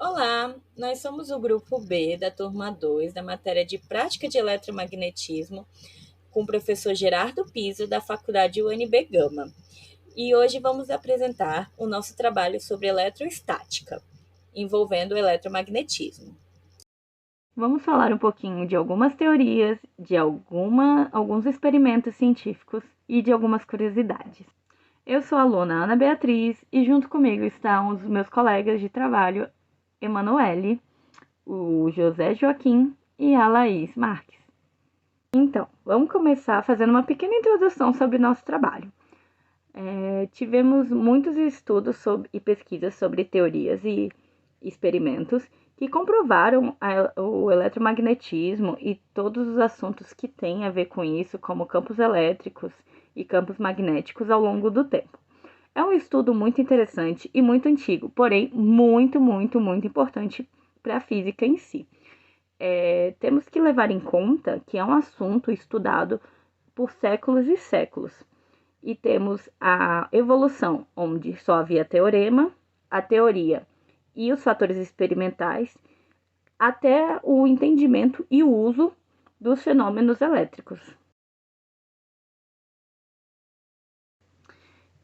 Olá, nós somos o grupo B da turma 2 da matéria de Prática de Eletromagnetismo com o professor Gerardo Piso da Faculdade UNB Gama. E hoje vamos apresentar o nosso trabalho sobre eletroestática, envolvendo o eletromagnetismo. Vamos falar um pouquinho de algumas teorias, de alguns experimentos científicos e de algumas curiosidades. Eu sou a aluna Ana Beatriz e junto comigo estão os meus colegas de trabalho, Emanuele, o José Joaquim e a Laís Marques. Então, vamos começar fazendo uma pequena introdução sobre nosso trabalho. Tivemos muitos estudos e pesquisas sobre teorias e experimentos que comprovaram o eletromagnetismo e todos os assuntos que têm a ver com isso, como campos elétricos e campos magnéticos ao longo do tempo. É um estudo muito interessante e muito antigo, porém muito importante para a física em si. Temos que levar em conta que é um assunto estudado por séculos e séculos. E temos a evolução, onde só havia teorema, a teoria e os fatores experimentais, até o entendimento e o uso dos fenômenos elétricos.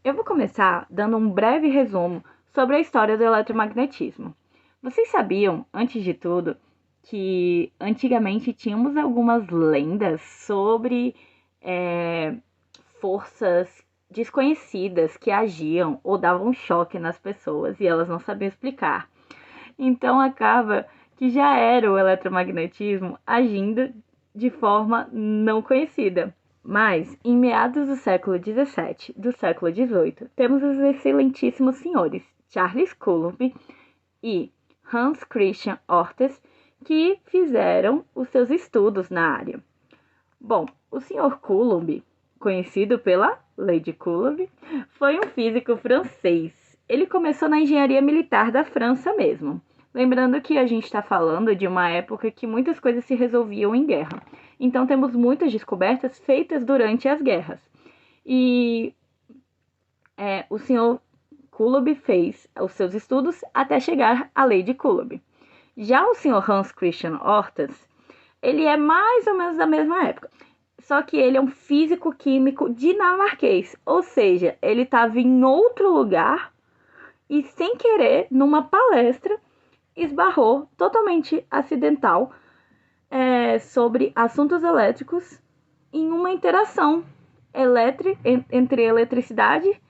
Eu vou começar dando um breve resumo sobre a história do eletromagnetismo. Vocês sabiam, antes de tudo, que antigamente tínhamos algumas lendas sobre forças desconhecidas que agiam ou davam choque nas pessoas e elas não sabiam explicar. Então acaba que já era o eletromagnetismo agindo de forma não conhecida. Mas, em meados do século XVII, do século XVIII, temos os excelentíssimos senhores Charles Coulomb e Hans Christian Ortes, que fizeram os seus estudos na área. Bom, o senhor Coulomb, conhecido pela Lei de Coulomb, foi um físico francês. Ele começou na engenharia militar da França mesmo. Lembrando que a gente está falando de uma época que muitas coisas se resolviam em guerra. Então temos muitas descobertas feitas durante as guerras. E o senhor Coulomb fez os seus estudos até chegar à Lei de Coulomb. Já o senhor Hans Christian Ortes, ele é mais ou menos da mesma época. Só que ele é um físico-químico dinamarquês, ou seja, ele estava em outro lugar e, sem querer, numa palestra, esbarrou totalmente acidental sobre assuntos elétricos em uma interação entre eletricidade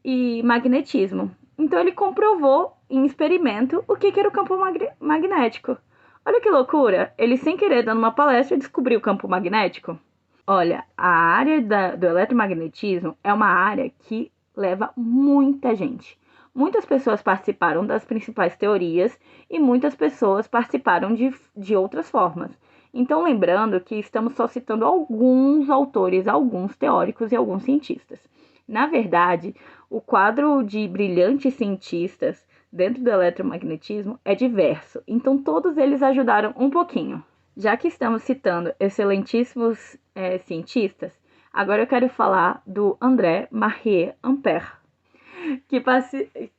e magnetismo. Então ele comprovou em experimento o que era o campo magnético. Olha que loucura! Ele, sem querer, dando uma palestra, descobriu o campo magnético. Olha, a área do eletromagnetismo é uma área que leva muita gente. Muitas pessoas participaram das principais teorias e muitas pessoas participaram de outras formas. Então, lembrando que estamos só citando alguns autores, alguns teóricos e alguns cientistas. Na verdade, o quadro de brilhantes cientistas dentro do eletromagnetismo é diverso, então todos eles ajudaram um pouquinho. Já que estamos citando excelentíssimos cientistas, agora eu quero falar do André Marie Ampère, que,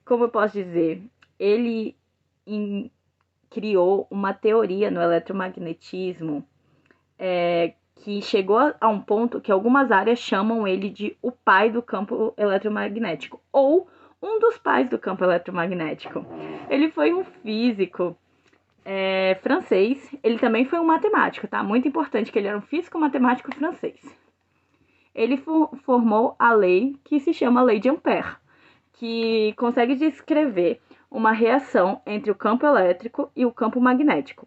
como eu posso dizer, ele criou uma teoria no eletromagnetismo que chegou a um ponto que algumas áreas chamam ele de o pai do campo eletromagnético, ou um dos pais do campo eletromagnético. Ele foi um físico francês, ele também foi um matemático, tá? Muito importante que ele era um físico-matemático francês. Ele formou a lei que se chama Lei de Ampère, que consegue descrever uma reação entre o campo elétrico e o campo magnético,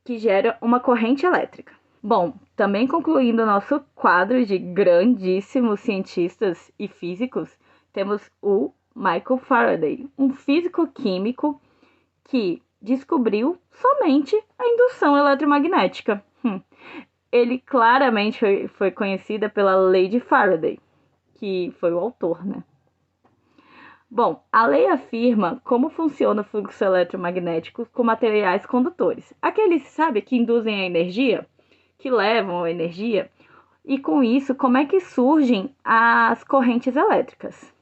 que gera uma corrente elétrica. Bom, também concluindo nosso quadro de grandíssimos cientistas e físicos, temos o Michael Faraday, um físico-químico que descobriu somente a indução eletromagnética. Ele claramente foi conhecida pela Lei de Faraday, que foi o autor, né? Bom, a lei afirma como funciona o fluxo eletromagnético com materiais condutores. Aqueles, sabe, que induzem a energia, que levam a energia, e com isso, como é que surgem as correntes elétricas.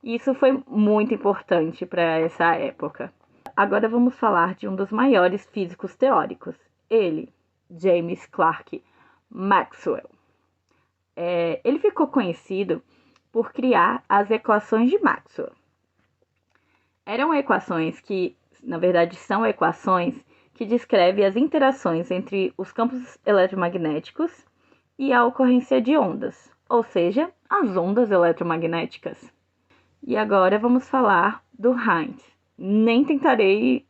Isso foi muito importante para essa época. agora vamos falar de um dos maiores físicos teóricos. Ele, James Clerk Maxwell. Ele ficou conhecido por criar as equações de Maxwell. Eram equações que, na verdade, são equações que descrevem as interações entre os campos eletromagnéticos e a ocorrência de ondas, ou seja, as ondas eletromagnéticas. E agora vamos falar do Heinz. Nem tentarei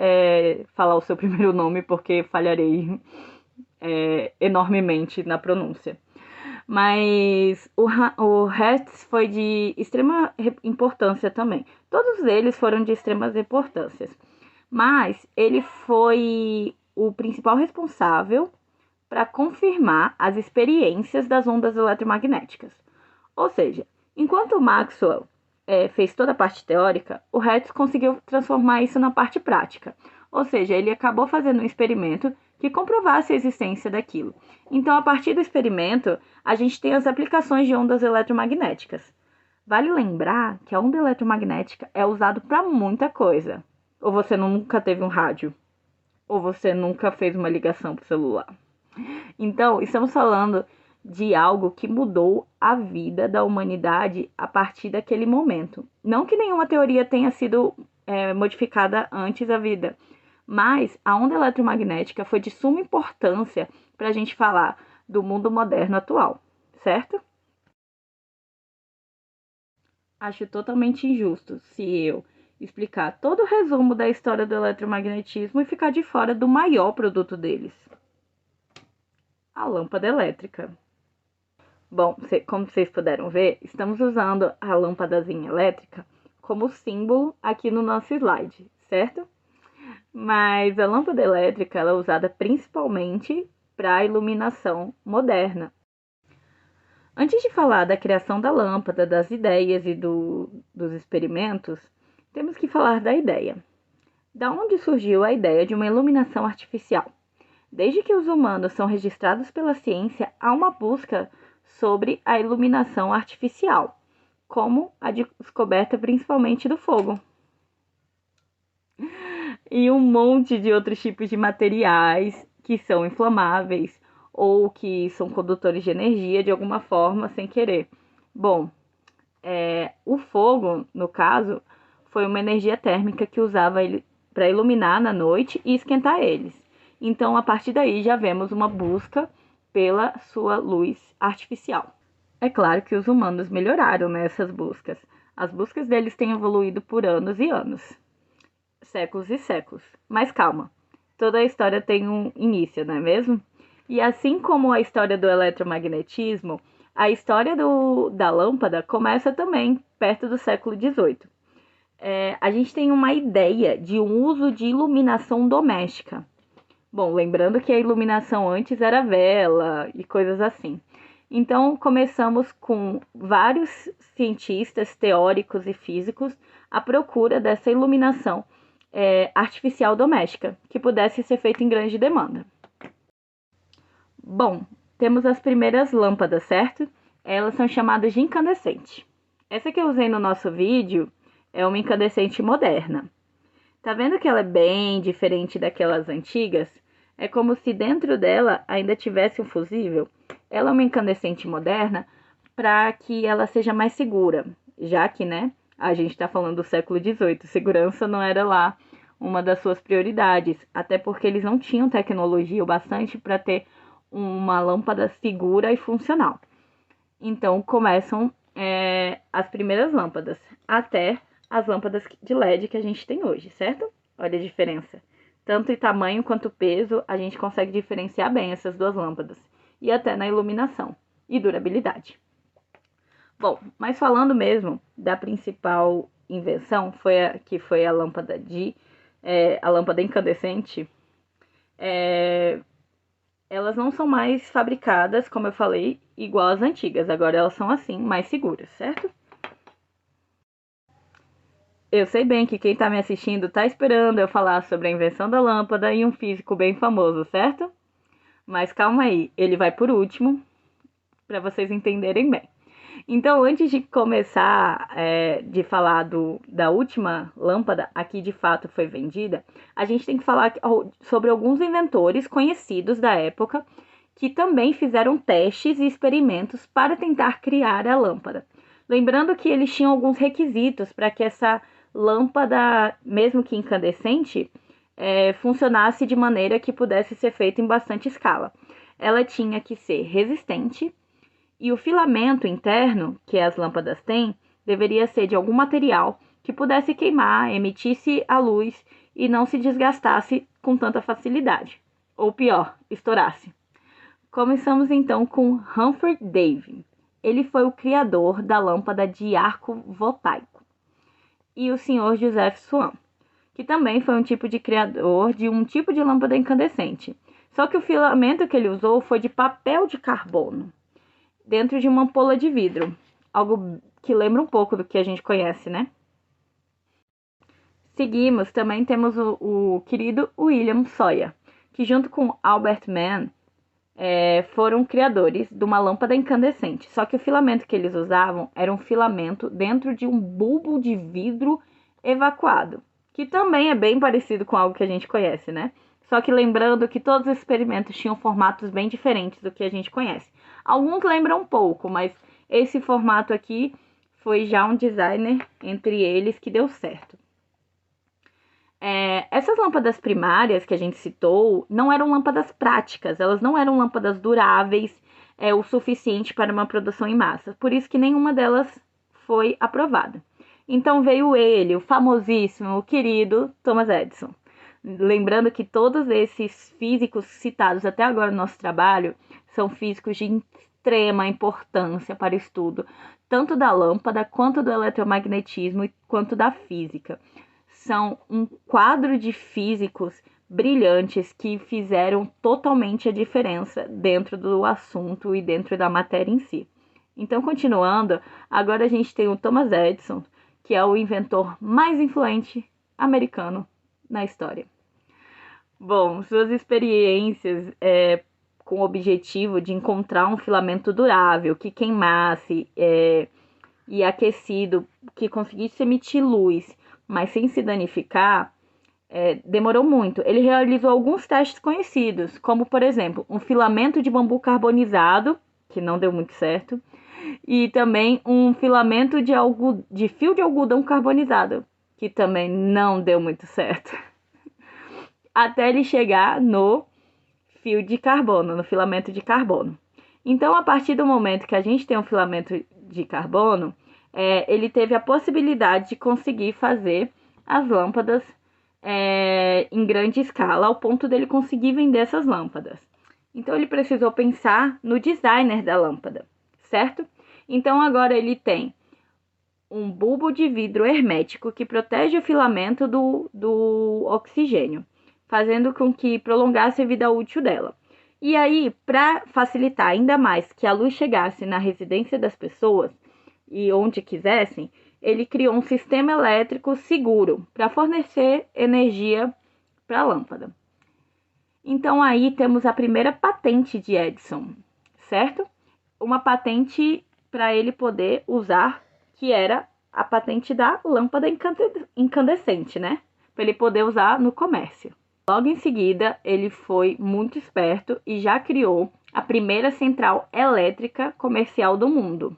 falar o seu primeiro nome porque falharei enormemente na pronúncia. Mas o Hertz foi de extrema importância também. Todos eles foram de extremas importâncias. Mas ele foi o principal responsável para confirmar as experiências das ondas eletromagnéticas. Ou seja, enquanto Maxwell fez toda a parte teórica, o Hertz conseguiu transformar isso na parte prática. Ou seja, ele acabou fazendo um experimento que comprovasse a existência daquilo. Então, a partir do experimento, a gente tem as aplicações de ondas eletromagnéticas. Vale lembrar que a onda eletromagnética é usada para muita coisa. Ou você nunca teve um rádio, ou você nunca fez uma ligação para o celular. Então, estamos falando de algo que mudou a vida da humanidade a partir daquele momento. Não que nenhuma teoria tenha sido modificada antes da vida, mas a onda eletromagnética foi de suma importância para a gente falar do mundo moderno atual, certo? Acho totalmente injusto se eu explicar todo o resumo da história do eletromagnetismo e ficar de fora do maior produto deles, a lâmpada elétrica. Bom, como vocês puderam ver, estamos usando a lâmpadazinha elétrica como símbolo aqui no nosso slide, certo? Mas a lâmpada elétrica ela é usada principalmente para a iluminação moderna. Antes de falar da criação da lâmpada, das ideias e dos experimentos, temos que falar da ideia. Da onde surgiu a ideia de uma iluminação artificial? Desde que os humanos são registrados pela ciência, há uma busca sobre a iluminação artificial, como a descoberta principalmente do fogo. E um monte de outros tipos de materiais que são inflamáveis ou que são condutores de energia de alguma forma sem querer. Bom, o fogo, no caso, foi uma energia térmica que usava para iluminar na noite e esquentar eles. Então, a partir daí, já vemos uma busca pela sua luz artificial. É claro que os humanos melhoraram nessas buscas. As buscas deles têm evoluído por anos e anos. Séculos e séculos. Mas calma, toda a história tem um início, não é mesmo? E assim como a história do eletromagnetismo, a história da lâmpada começa também perto do século XVIII. A gente tem uma ideia de um uso de iluminação doméstica. Bom, lembrando que a iluminação antes era vela e coisas assim. Então, começamos com vários cientistas, teóricos e físicos à procura dessa iluminação artificial doméstica, que pudesse ser feita em grande demanda. Bom, temos as primeiras lâmpadas, certo? Elas são chamadas de incandescente. Essa que eu usei no nosso vídeo é uma incandescente moderna. Tá vendo que ela é bem diferente daquelas antigas? É como se dentro dela ainda tivesse um fusível. Ela é uma incandescente moderna para que ela seja mais segura, já que, a gente está falando do século XVIII, segurança não era lá uma das suas prioridades, até porque eles não tinham tecnologia o bastante para ter uma lâmpada segura e funcional. Então, começam as primeiras lâmpadas, até as lâmpadas de LED que a gente tem hoje, certo? Olha a diferença. Tanto em tamanho quanto peso, a gente consegue diferenciar bem essas duas lâmpadas. E até na iluminação e durabilidade. Bom, mas falando mesmo da principal invenção, que foi a lâmpada a lâmpada incandescente, elas não são mais fabricadas, como eu falei, igual às antigas. Agora elas são assim, mais seguras, certo? Eu sei bem que quem está me assistindo está esperando eu falar sobre a invenção da lâmpada e um físico bem famoso, certo? Mas calma aí, ele vai por último, para vocês entenderem bem. Então, antes de começar de falar da última lâmpada, a que de fato foi vendida, a gente tem que falar sobre alguns inventores conhecidos da época que também fizeram testes e experimentos para tentar criar a lâmpada. Lembrando que eles tinham alguns requisitos para que essa lâmpada, mesmo que incandescente, funcionasse de maneira que pudesse ser feita em bastante escala. Ela tinha que ser resistente e o filamento interno, que as lâmpadas têm, deveria ser de algum material que pudesse queimar, emitisse a luz e não se desgastasse com tanta facilidade. Ou pior, estourasse. Começamos então com Humphrey Davy. Ele foi o criador da lâmpada de arco voltaico. E o Sr. Joseph Swan, que também foi um tipo de criador de um tipo de lâmpada incandescente. Só que o filamento que ele usou foi de papel de carbono, dentro de uma ampola de vidro. Algo que lembra um pouco do que a gente conhece, né? Seguimos, também temos o querido William Sawyer, que junto com Albert Mann foram criadores de uma lâmpada incandescente. Só que o filamento que eles usavam era um filamento dentro de um bulbo de vidro evacuado, que também é bem parecido com algo que a gente conhece, né? Só que lembrando que todos os experimentos tinham formatos bem diferentes do que a gente conhece. Alguns lembram um pouco, mas esse formato aqui foi já um designer entre eles que deu certo. Essas lâmpadas primárias que a gente citou não eram lâmpadas práticas, elas não eram lâmpadas duráveis o suficiente para uma produção em massa, por isso que nenhuma delas foi aprovada. Então veio ele, o famosíssimo, o querido Thomas Edison. Lembrando que todos esses físicos citados até agora no nosso trabalho são físicos de extrema importância para o estudo, tanto da lâmpada, quanto do eletromagnetismo, quanto da física. São um quadro de físicos brilhantes que fizeram totalmente a diferença dentro do assunto e dentro da matéria em si. Então, continuando, agora a gente tem o Thomas Edison, que é o inventor mais influente americano na história. Bom, suas experiências com o objetivo de encontrar um filamento durável, que queimasse e aquecido, que conseguisse emitir luz, mas sem se danificar, demorou muito. Ele realizou alguns testes conhecidos, como, por exemplo, um filamento de bambu carbonizado, que não deu muito certo, e também um filamento de fio de algodão carbonizado, que também não deu muito certo. Até ele chegar no fio de carbono, no filamento de carbono. Então, a partir do momento que a gente tem um filamento de carbono, ele teve a possibilidade de conseguir fazer as lâmpadas em grande escala, ao ponto dele conseguir vender essas lâmpadas. Então, ele precisou pensar no designer da lâmpada, certo? Então, agora ele tem um bulbo de vidro hermético que protege o filamento do oxigênio, fazendo com que prolongasse a vida útil dela. E aí, para facilitar ainda mais que a luz chegasse na residência das pessoas e onde quisessem, ele criou um sistema elétrico seguro para fornecer energia para a lâmpada. Então aí temos a primeira patente de Edison, certo? Uma patente para ele poder usar, que era a patente da lâmpada incandescente, né? Para ele poder usar no comércio. Logo em seguida, ele foi muito esperto e já criou a primeira central elétrica comercial do mundo.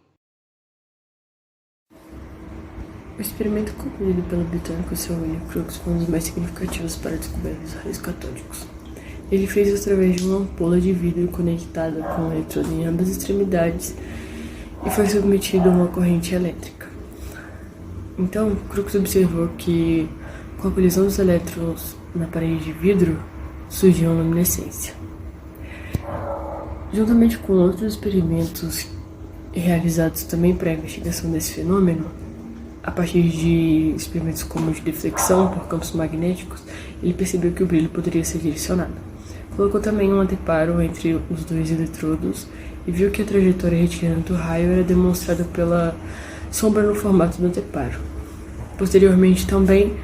O experimento concluído pelo britânico Sir William Crookes foi um dos mais significativos para descobrir os raios catódicos. Ele fez isso através de uma ampola de vidro conectada com um eletrodo em ambas extremidades e foi submetido a uma corrente elétrica. Então, Crookes observou que, com a colisão dos elétrons na parede de vidro, surgiu uma luminescência. Juntamente com outros experimentos realizados também para a investigação desse fenômeno, a partir de experimentos como de deflexão por campos magnéticos, ele percebeu que o brilho poderia ser direcionado. Colocou também um anteparo entre os dois eletrodos e viu que a trajetória retilínea do raio era demonstrada pela sombra no formato do anteparo. Posteriormente, também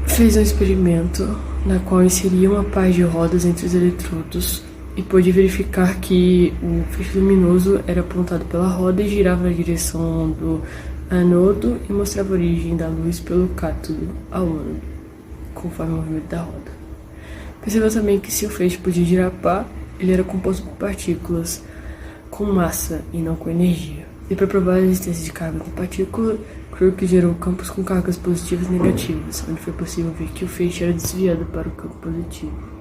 fez um experimento na qual inseria uma pá de rodas entre os eletrodos e pôde verificar que o feixe luminoso era apontado pela roda e girava na direção do anodo e mostrava a origem da luz pelo cátodo ao ânodo, conforme o movimento da roda. Percebeu também que se o feixe podia girar pá, ele era composto por partículas com massa e não com energia. E para provar a existência de carga com partícula, Crookes gerou campos com cargas positivas e negativas, onde foi possível ver que o feixe era desviado para o campo positivo.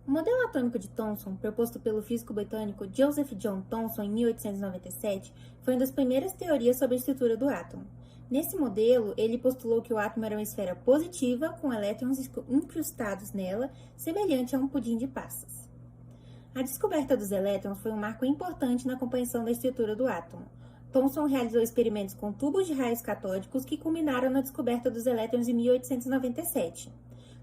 O modelo atômico de Thomson, proposto pelo físico britânico Joseph John Thomson em 1897, foi uma das primeiras teorias sobre a estrutura do átomo. Nesse modelo, ele postulou que o átomo era uma esfera positiva com elétrons incrustados nela, semelhante a um pudim de passas. A descoberta dos elétrons foi um marco importante na compreensão da estrutura do átomo. Thomson realizou experimentos com tubos de raios catódicos que culminaram na descoberta dos elétrons em 1897.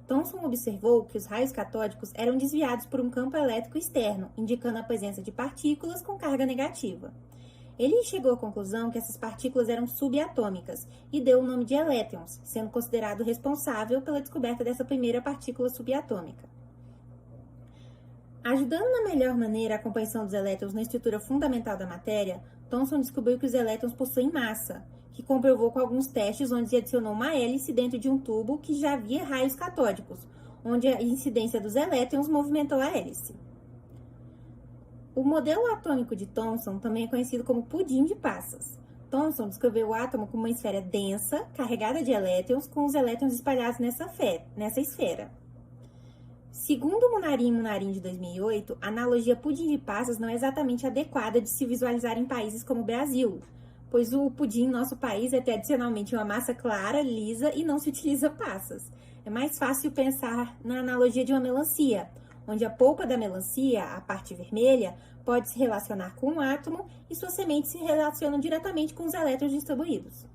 Thomson observou que os raios catódicos eram desviados por um campo elétrico externo, indicando a presença de partículas com carga negativa. Ele chegou à conclusão que essas partículas eram subatômicas e deu o nome de elétrons, sendo considerado responsável pela descoberta dessa primeira partícula subatômica. Ajudando na melhor maneira a compreensão dos elétrons na estrutura fundamental da matéria, Thomson descobriu que os elétrons possuem massa, que comprovou com alguns testes onde se adicionou uma hélice dentro de um tubo que já havia raios catódicos, onde a incidência dos elétrons movimentou a hélice. O modelo atômico de Thomson também é conhecido como pudim de passas. Thomson descreveu o átomo como uma esfera densa, carregada de elétrons, com os elétrons espalhados nessa esfera. Segundo Munarim e Munarim de 2008, a analogia pudim de passas não é exatamente adequada de se visualizar em países como o Brasil, pois o pudim em nosso país é tradicionalmente uma massa clara, lisa e não se utiliza passas. É mais fácil pensar na analogia de uma melancia, onde a polpa da melancia, a parte vermelha, pode se relacionar com um átomo e suas sementes se relacionam diretamente com os elétrons distribuídos.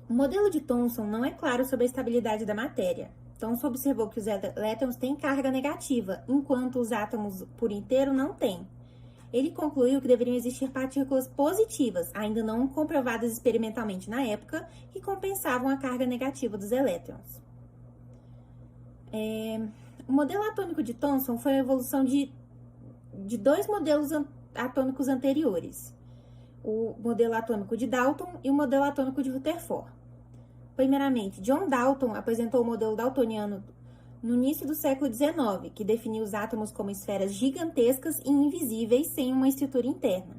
O modelo de Thomson não é claro sobre a estabilidade da matéria. Thomson observou que os elétrons têm carga negativa, enquanto os átomos por inteiro não têm. Ele concluiu que deveriam existir partículas positivas, ainda não comprovadas experimentalmente na época, que compensavam a carga negativa dos elétrons. O modelo atômico de Thomson foi a evolução de dois modelos atômicos anteriores, o modelo atômico de Dalton e o modelo atômico de Rutherford. Primeiramente, John Dalton apresentou o modelo daltoniano no início do século XIX, que definiu os átomos como esferas gigantescas e invisíveis sem uma estrutura interna.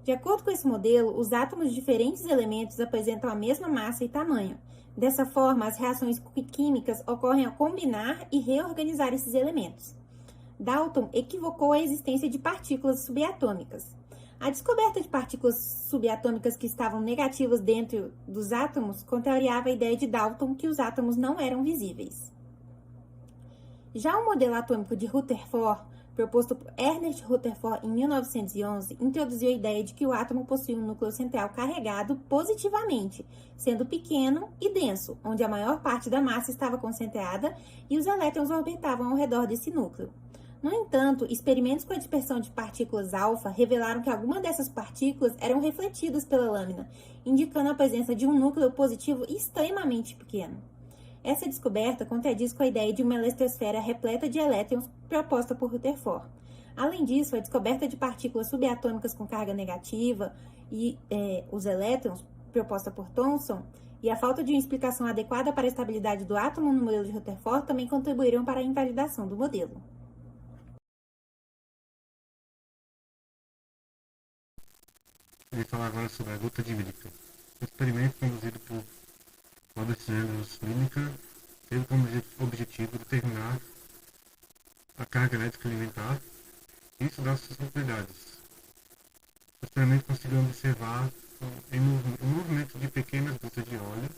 De acordo com esse modelo, os átomos de diferentes elementos apresentam a mesma massa e tamanho. Dessa forma, as reações químicas ocorrem ao combinar e reorganizar esses elementos. Dalton equivocou a existência de partículas subatômicas. A descoberta de partículas subatômicas que estavam negativas dentro dos átomos contrariava a ideia de Dalton que os átomos não eram visíveis. Já o modelo atômico de Rutherford, proposto por Ernest Rutherford em 1911, introduziu a ideia de que o átomo possui um núcleo central carregado positivamente, sendo pequeno e denso, onde a maior parte da massa estava concentrada e os elétrons orbitavam ao redor desse núcleo. No entanto, experimentos com a dispersão de partículas alfa revelaram que algumas dessas partículas eram refletidas pela lâmina, indicando a presença de um núcleo positivo extremamente pequeno. Essa descoberta contradiz com a ideia de uma eletrosfera repleta de elétrons proposta por Rutherford. Além disso, a descoberta de partículas subatômicas com carga negativa e os elétrons, proposta por Thomson, e a falta de uma explicação adequada para a estabilidade do átomo no modelo de Rutherford também contribuíram para a invalidação do modelo. Vou falar agora sobre a gota de Millikan. O experimento conduzido por Robert Sanders Millikan teve como objetivo determinar a carga elétrica elementar e estudar suas propriedades. O experimento conseguiu observar o movimento de pequenas gotas de óleo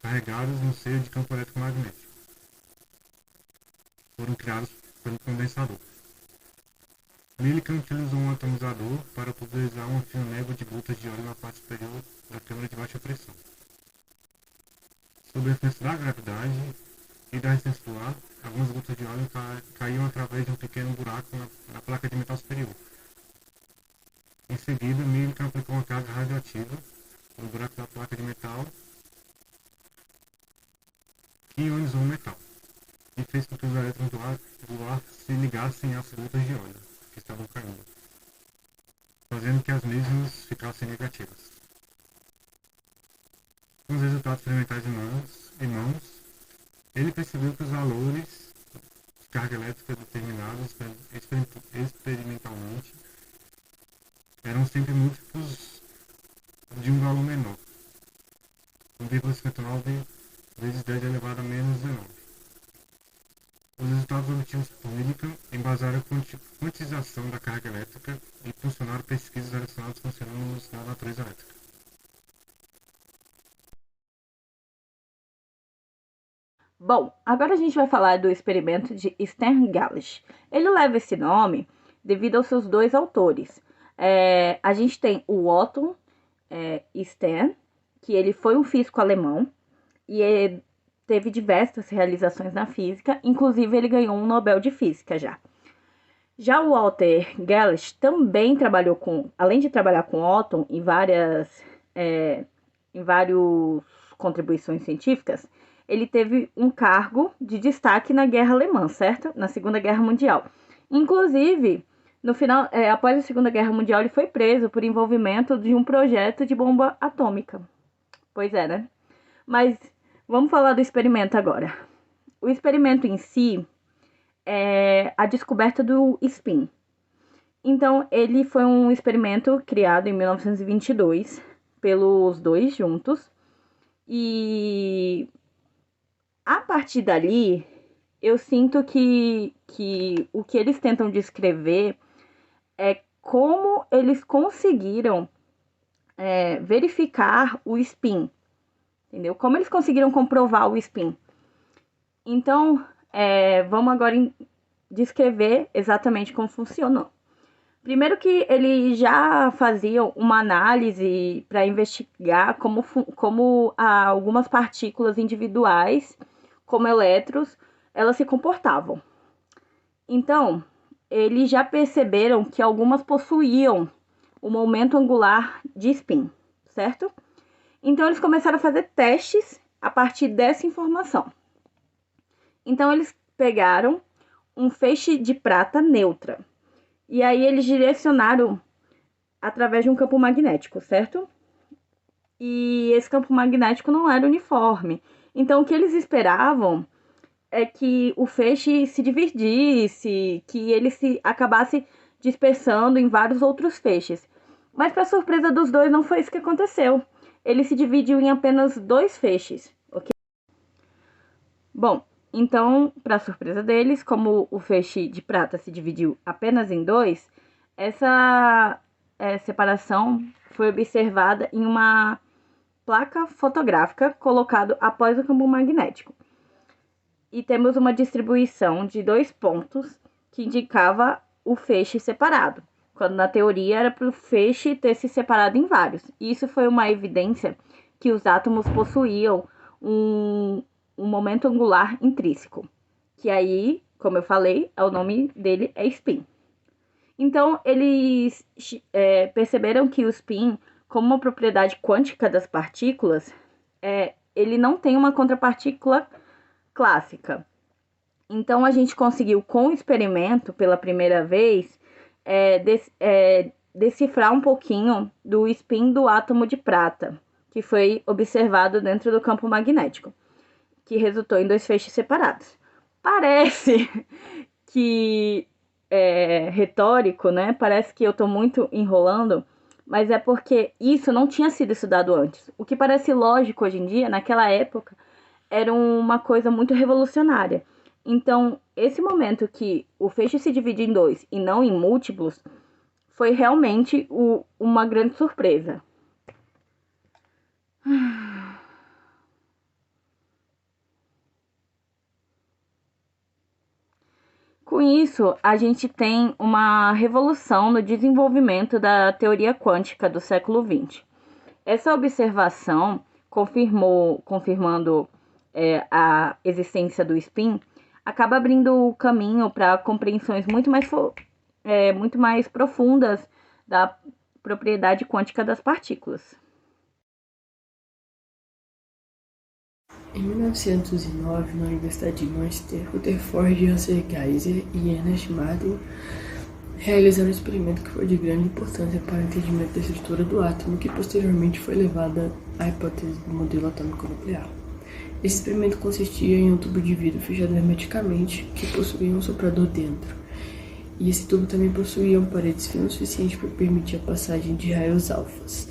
carregadas no seio de campo eletromagnético. Foram criados pelo condensador. Millikan utilizou um atomizador para pulverizar uma fina nébula de gotas de óleo na parte superior da câmara de baixa pressão. Sob a influência da gravidade e da resistência do ar, algumas gotas de óleo caíam através de um pequeno buraco na placa de metal superior. Em seguida, Millikan aplicou uma carga radioativa no buraco da placa de metal que ionizou o metal e fez com que os elétrons do ar se ligassem às gotas de óleo que estavam caindo, fazendo que as mesmas ficassem negativas. Com os resultados experimentais em mãos, ele percebeu que os valores de carga elétrica determinados experimentalmente eram sempre múltiplos de um valor menor, 1,59 vezes 10 elevado a menos 19. Os resultados obtidos por Millikan embasaram a quantização da carga elétrica e impulsionaram pesquisas relacionadas com fenômenos da natureza elétrica. Bom, agora a gente vai falar do experimento de Stern-Galish. Ele leva esse nome devido aos seus dois autores. A gente tem o Otto Stern, que ele foi um físico alemão e teve diversas realizações na física, inclusive ele ganhou um Nobel de Física já. Já o Walter Galish também trabalhou além de trabalhar com Otto em várias contribuições científicas, ele teve um cargo de destaque na Guerra Alemã, certo? Na Segunda Guerra Mundial. Inclusive, no final, após a Segunda Guerra Mundial, ele foi preso por envolvimento de um projeto de bomba atômica. Pois é, né? Mas vamos falar do experimento agora. O experimento em si é a descoberta do spin. Então, ele foi um experimento criado em 1922 pelos dois juntos. E a partir dali, eu sinto que o que eles tentam descrever é como eles conseguiram verificar o spin, entendeu? Como eles conseguiram comprovar o spin. Então, vamos agora descrever exatamente como funcionou. Primeiro que eles já faziam uma análise para investigar como algumas partículas individuais, como elétrons, elas se comportavam. Então, eles já perceberam que algumas possuíam o momento angular de spin, certo? Então, eles começaram a fazer testes a partir dessa informação. Então, eles pegaram um feixe de prata neutra. E aí, eles direcionaram através de um campo magnético, certo? E esse campo magnético não era uniforme. Então, o que eles esperavam é que o feixe se dividisse, que ele se acabasse dispersando em vários outros feixes. Mas, para surpresa dos dois, não foi isso que aconteceu. Ele se dividiu em apenas 2 feixes, ok? Bom, então, para surpresa deles, como o feixe de prata se dividiu apenas em 2, essa separação foi observada em uma placa fotográfica colocada após o campo magnético. E temos uma distribuição de 2 pontos que indicava o feixe separado, quando na teoria era para o feixe ter se separado em vários. E isso foi uma evidência que os átomos possuíam um momento angular intrínseco, que aí, como eu falei, o nome dele é spin. Então, eles perceberam que o spin, como uma propriedade quântica das partículas, ele não tem uma contrapartícula clássica. Então, a gente conseguiu, com o experimento, pela primeira vez, decifrar um pouquinho do spin do átomo de prata, que foi observado dentro do campo magnético, que resultou em 2 feixes separados. Parece que é retórico, né? Parece que eu estou muito enrolando, mas é porque isso não tinha sido estudado antes. O que parece lógico hoje em dia, naquela época, era uma coisa muito revolucionária. Então, esse momento que o feixe se divide em 2 e não em múltiplos, foi realmente uma grande surpresa. Com isso, a gente tem uma revolução no desenvolvimento da teoria quântica do século XX. Essa observação, confirmando a existência do spin, acaba abrindo o caminho para compreensões muito mais profundas da propriedade quântica das partículas. Em 1909, na Universidade de Manchester, Rutherford, Russell Geiser e Ernest Martin realizaram um experimento que foi de grande importância para o entendimento da estrutura do átomo, que posteriormente foi levada à hipótese do modelo atômico nuclear. Esse experimento consistia em um tubo de vidro fechado hermeticamente que possuía um soprador dentro, e esse tubo também possuía paredes finas o suficiente para permitir a passagem de raios alfas,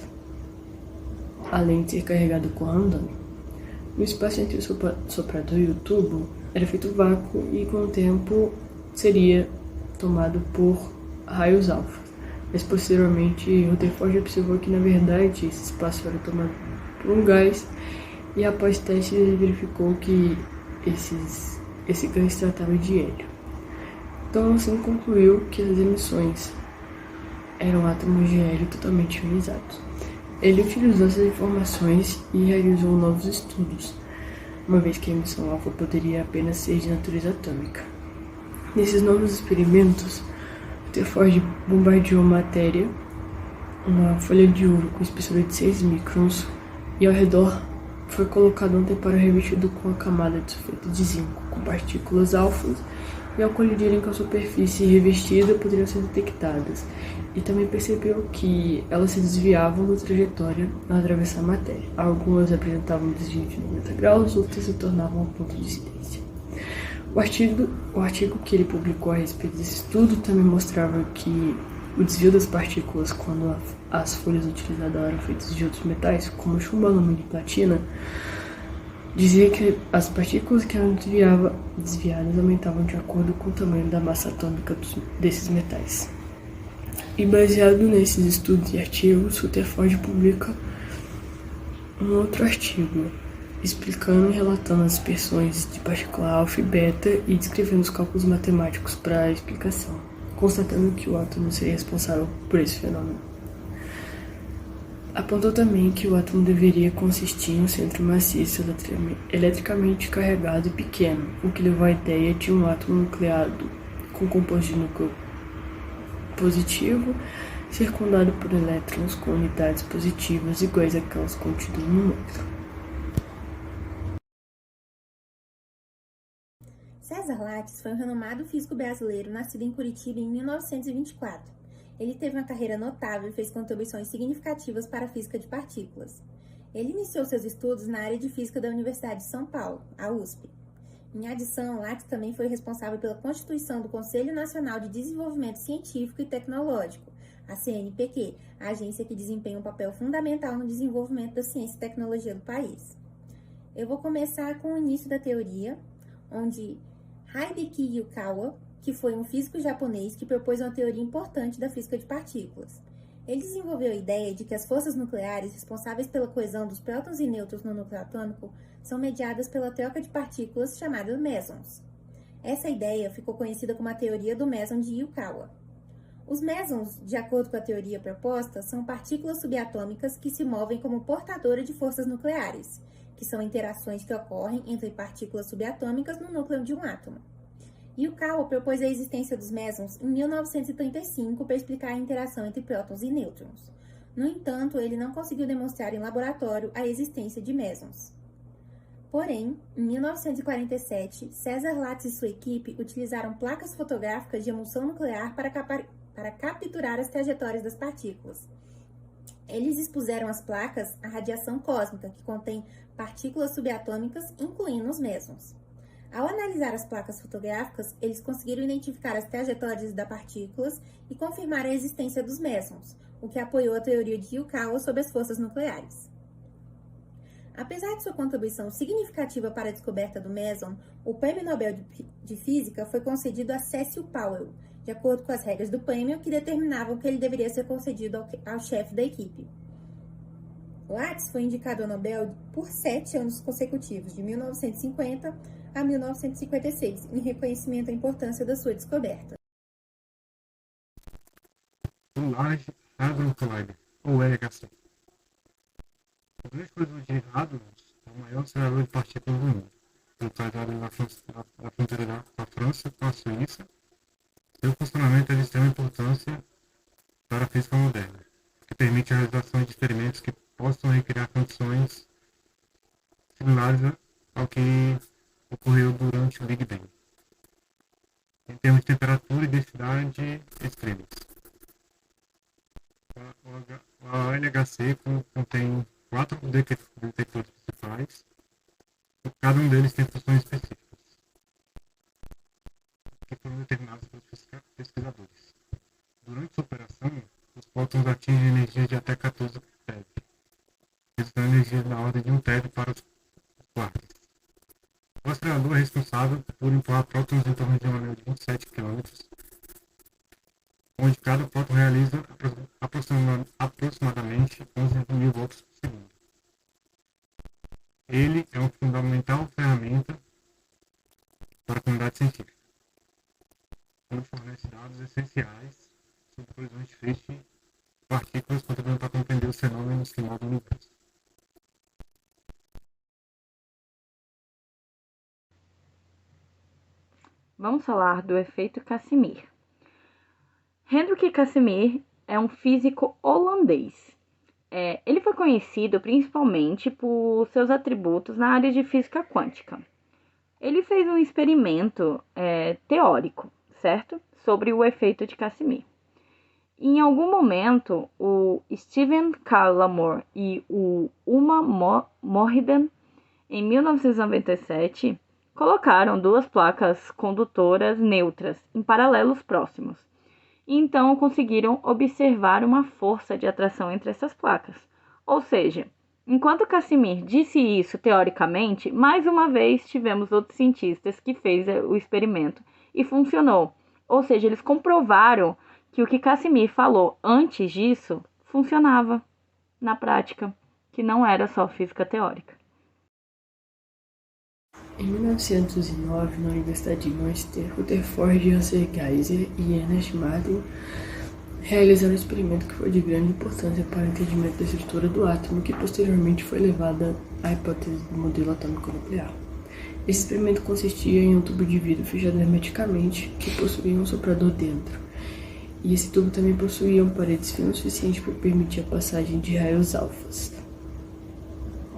além de ser carregado com randômio. No espaço entre o soprador e o tubo era feito vácuo e com o tempo seria tomado por raios alfa. Mas posteriormente Rutherford observou que na verdade esse espaço era tomado por um gás e após testes ele verificou que esse gás se tratava de hélio. Então assim concluiu que as emissões eram átomos de hélio totalmente ionizados. Ele utilizou essas informações e realizou novos estudos, uma vez que a emissão alfa poderia apenas ser de natureza atômica. Nesses novos experimentos, Rutherford bombardeou matéria, uma folha de ouro com espessura de 6 microns, e ao redor foi colocado um tempero revestido com a camada de sulfeto de zinco, com partículas alfas, e ao colidirem com a superfície revestida poderiam ser detectadas, e também percebeu que elas se desviavam da trajetória ao atravessar a matéria. Algumas apresentavam um desvio de 90 graus, outras se tornavam um ponto de incidência. O artigo que ele publicou a respeito desse estudo também mostrava que o desvio das partículas quando as folhas utilizadas eram feitas de outros metais, como chumbo, alumínio e platina, dizia que as partículas que eram desviadas aumentavam de acordo com o tamanho da massa atômica desses metais. E baseado nesses estudos e artigos, Rutherford publica um outro artigo explicando e relatando as dispersões de partícula alfa e beta e descrevendo os cálculos matemáticos para a explicação, constatando que o átomo seria responsável por esse fenômeno. Apontou também que o átomo deveria consistir em um centro maciço eletricamente carregado e pequeno, o que levou à ideia de um átomo nucleado com composto de núcleo positivo circundado por elétrons com unidades positivas iguais àquelas contidas no núcleo. César Lattes foi um renomado físico brasileiro nascido em Curitiba em 1924. Ele teve uma carreira notável e fez contribuições significativas para a física de partículas. Ele iniciou seus estudos na área de física da Universidade de São Paulo, a USP. Em adição, Lattes também foi responsável pela constituição do Conselho Nacional de Desenvolvimento Científico e Tecnológico, a CNPq, a agência que desempenha um papel fundamental no desenvolvimento da ciência e tecnologia do país. Eu vou começar com o início da teoria, onde Hideki Yukawa, que foi um físico japonês que propôs uma teoria importante da física de partículas. Ele desenvolveu a ideia de que as forças nucleares responsáveis pela coesão dos prótons e nêutrons no núcleo atômico são mediadas pela troca de partículas chamada mesons. Essa ideia ficou conhecida como a teoria do meson de Yukawa. Os mesons, de acordo com a teoria proposta, são partículas subatômicas que se movem como portadoras de forças nucleares, que são interações que ocorrem entre partículas subatômicas no núcleo de um átomo. Yukawa propôs a existência dos mesons em 1935 para explicar a interação entre prótons e nêutrons. No entanto, ele não conseguiu demonstrar em laboratório a existência de mesons. Porém, em 1947, César Lattes e sua equipe utilizaram placas fotográficas de emulsão nuclear para capturar as trajetórias das partículas. Eles expuseram às placas a radiação cósmica, que contém partículas subatômicas, incluindo os mesons. Ao analisar as placas fotográficas, eles conseguiram identificar as trajetórias das partículas e confirmar a existência dos mesons, o que apoiou a teoria de Yukawa sobre as forças nucleares. Apesar de sua contribuição significativa para a descoberta do meson, o Prêmio Nobel de Física foi concedido a Cecil Powell, de acordo com as regras do prêmio que determinavam que ele deveria ser concedido ao chefe da equipe. Lattes foi indicado ao Nobel por 7 anos consecutivos, de 1950 a 1956, em reconhecimento à importância da sua descoberta. O Large Hadron Collider, ou LHC. O grande colisor de hadrons é o maior acelerador de partículas do mundo, localizado na fronteira da França com a Suíça. Seu funcionamento é de extrema importância para a física moderna, que permite a realização de experimentos que possam recriar condições similares ao que ocorreu durante o Big Bang, em termos de temperatura e densidade extremas. A LHC contém 4 detectores principais, e cada um deles tem funções específicas, que foram determinadas pelos pesquisadores. Durante sua operação, os prótons atingem energia de até 14 TeV, resultando em energia na ordem de 1 TeV para os quarks. O acelerador é responsável por empurrar prótons em torno de um anel de 27 km, onde cada próton realiza aproximadamente 11.000 volts por segundo. Ele é uma fundamental ferramenta para a comunidade científica, onde fornece dados essenciais sobre colisões de feixe de partículas, contribuindo para compreender os fenômenos que movem o universo. Vamos falar do efeito Casimir. Hendrik Casimir é um físico holandês. Ele foi conhecido principalmente por seus atributos na área de física quântica. Ele fez um experimento teórico, certo? Sobre o efeito de Casimir. Em algum momento, o Stephen K. Lamore e o Uma Moriden, em 1997, colocaram 2 placas condutoras neutras em paralelos próximos. E então conseguiram observar uma força de atração entre essas placas. Ou seja, enquanto Casimir disse isso teoricamente, mais uma vez tivemos outros cientistas que fez o experimento e funcionou. Ou seja, eles comprovaram que o que Casimir falou antes disso funcionava na prática, que não era só física teórica. Em 1909, na Universidade de Manchester, Rutherford Russell Geiser e Ernest Martin realizaram um experimento que foi de grande importância para o entendimento da estrutura do átomo, que posteriormente foi levada à hipótese do modelo atômico nuclear. Esse experimento consistia em um tubo de vidro fechado hermeticamente, que possuía um soprador dentro. E esse tubo também possuía paredes finas o suficiente para permitir a passagem de raios alfas,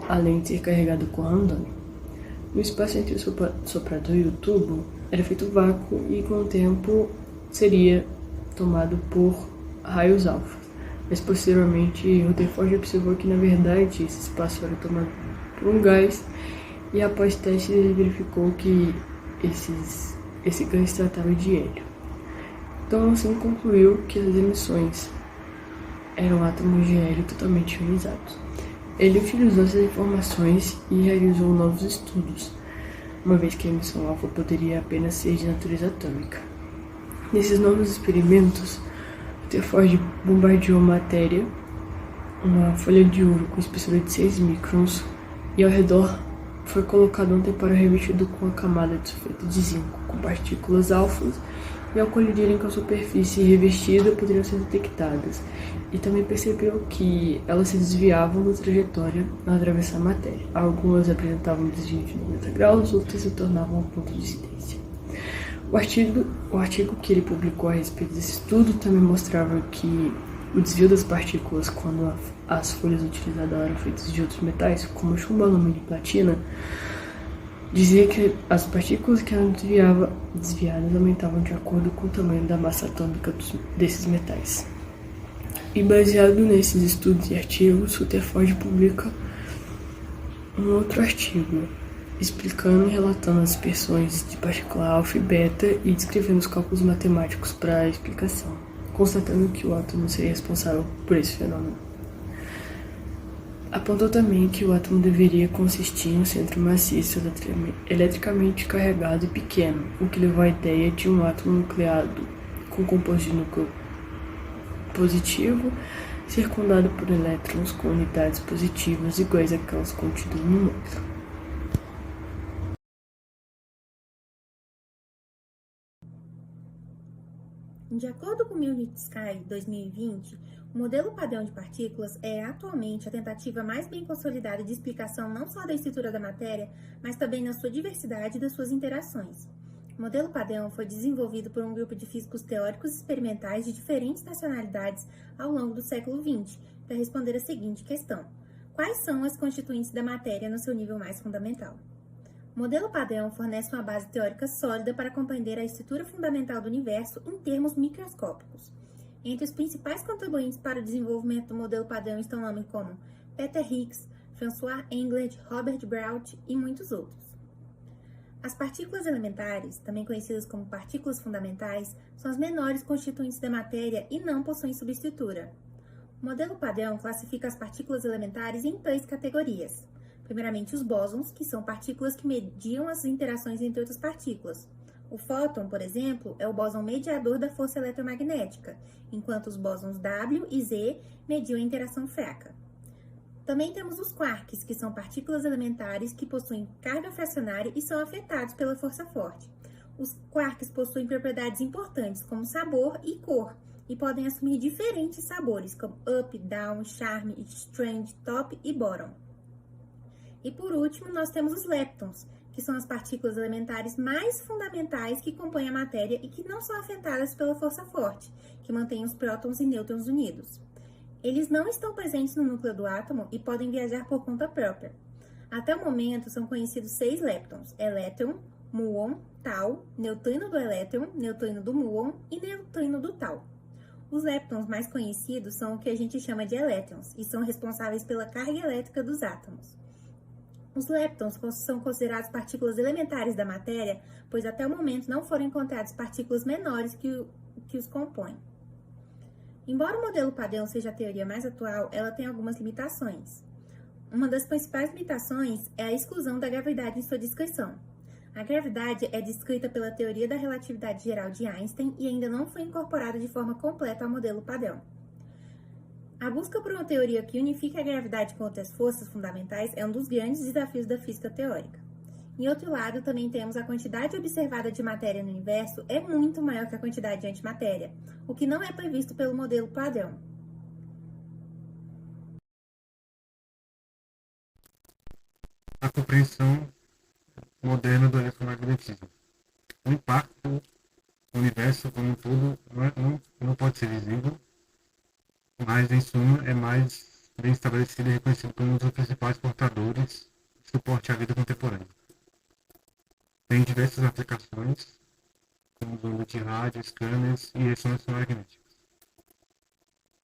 além de ser carregado com randômio. No espaço entre o soprador e o tubo era feito vácuo e com o tempo seria tomado por raios alfa. Mas posteriormente Rutherford observou que na verdade esse espaço era tomado por um gás e após testes ele verificou que esse gás se tratava de hélio. Então assim concluiu que as emissões eram átomos de hélio totalmente ionizados. Ele utilizou essas informações e realizou novos estudos, uma vez que a emissão alfa poderia apenas ser de natureza atômica. Nesses novos experimentos, Rutherford bombardeou matéria, uma folha de ouro com espessura de 6 microns, e ao redor foi colocado um tempero revestido com a camada de sulfeto de zinco, com partículas alfas, e ao colidirem com a superfície revestida poderiam ser detectadas, e também percebeu que elas se desviavam da trajetória ao atravessar a matéria. Algumas apresentavam um desvio de 90 graus, outras se tornavam um ponto de incidência. O artigo que ele publicou a respeito desse estudo também mostrava que o desvio das partículas quando as folhas utilizadas eram feitas de outros metais, como chumbo, alumínio e platina, dizia que as partículas que eram desviadas aumentavam de acordo com o tamanho da massa atômica desses metais. E baseado nesses estudos e artigos, Rutherford publica um outro artigo explicando e relatando as dispersões de partícula alfa e beta e descrevendo os cálculos matemáticos para a explicação, constatando que o átomo seria responsável por esse fenômeno. Apontou também que o átomo deveria consistir em um centro maciço eletricamente carregado e pequeno, o que levou à ideia de um átomo nucleado com composto de núcleo positivo circundado por elétrons com unidades positivas iguais àquelas contidas no núcleo. De acordo com Munich Sky 2020, o modelo padrão de partículas é atualmente a tentativa mais bem consolidada de explicação não só da estrutura da matéria, mas também na sua diversidade e das suas interações. O modelo padrão foi desenvolvido por um grupo de físicos teóricos experimentais de diferentes nacionalidades ao longo do século XX, para responder a seguinte questão: quais são as constituintes da matéria no seu nível mais fundamental? O modelo padrão fornece uma base teórica sólida para compreender a estrutura fundamental do universo em termos microscópicos. Entre os principais contribuintes para o desenvolvimento do modelo padrão estão nomes como Peter Higgs, François Englert, Robert Braut e muitos outros. As partículas elementares, também conhecidas como partículas fundamentais, são as menores constituintes da matéria e não possuem subestrutura. O modelo padrão classifica as partículas elementares em 3 categorias. Primeiramente, os bósons, que são partículas que mediam as interações entre outras partículas. O fóton, por exemplo, é o bóson mediador da força eletromagnética, enquanto os bósons W e Z mediam a interação fraca. Também temos os quarks, que são partículas elementares que possuem carga fracionária e são afetados pela força forte. Os quarks possuem propriedades importantes, como sabor e cor, e podem assumir diferentes sabores, como up, down, charme, strange, top e bottom. E por último, nós temos os leptons, que são as partículas elementares mais fundamentais que compõem a matéria e que não são afetadas pela força forte, que mantém os prótons e nêutrons unidos. Eles não estão presentes no núcleo do átomo e podem viajar por conta própria. Até o momento, são conhecidos 6 leptons: elétron, muon, tau, neutrino do elétron, neutrino do muon e neutrino do tau. Os leptons mais conhecidos são o que a gente chama de elétrons e são responsáveis pela carga elétrica dos átomos. Os leptons são considerados partículas elementares da matéria, pois até o momento não foram encontradas partículas menores que os compõem. Embora o modelo padrão seja a teoria mais atual, ela tem algumas limitações. Uma das principais limitações é a exclusão da gravidade em sua descrição. A gravidade é descrita pela teoria da relatividade geral de Einstein e ainda não foi incorporada de forma completa ao modelo padrão. A busca por uma teoria que unifique a gravidade com outras forças fundamentais é um dos grandes desafios da física teórica. Em outro lado, também temos a quantidade observada de matéria no universo é muito maior que a quantidade de antimatéria, o que não é previsto pelo modelo padrão. A compreensão moderna do eletromagnetismo. O impacto no universo como um todo não pode ser visível, mas em suma é mais bem estabelecido e reconhecido como um dos principais portadores de suporte à vida contemporânea. Tem diversas aplicações, como os ondas de rádio, scanners e ressonâncias magnéticas.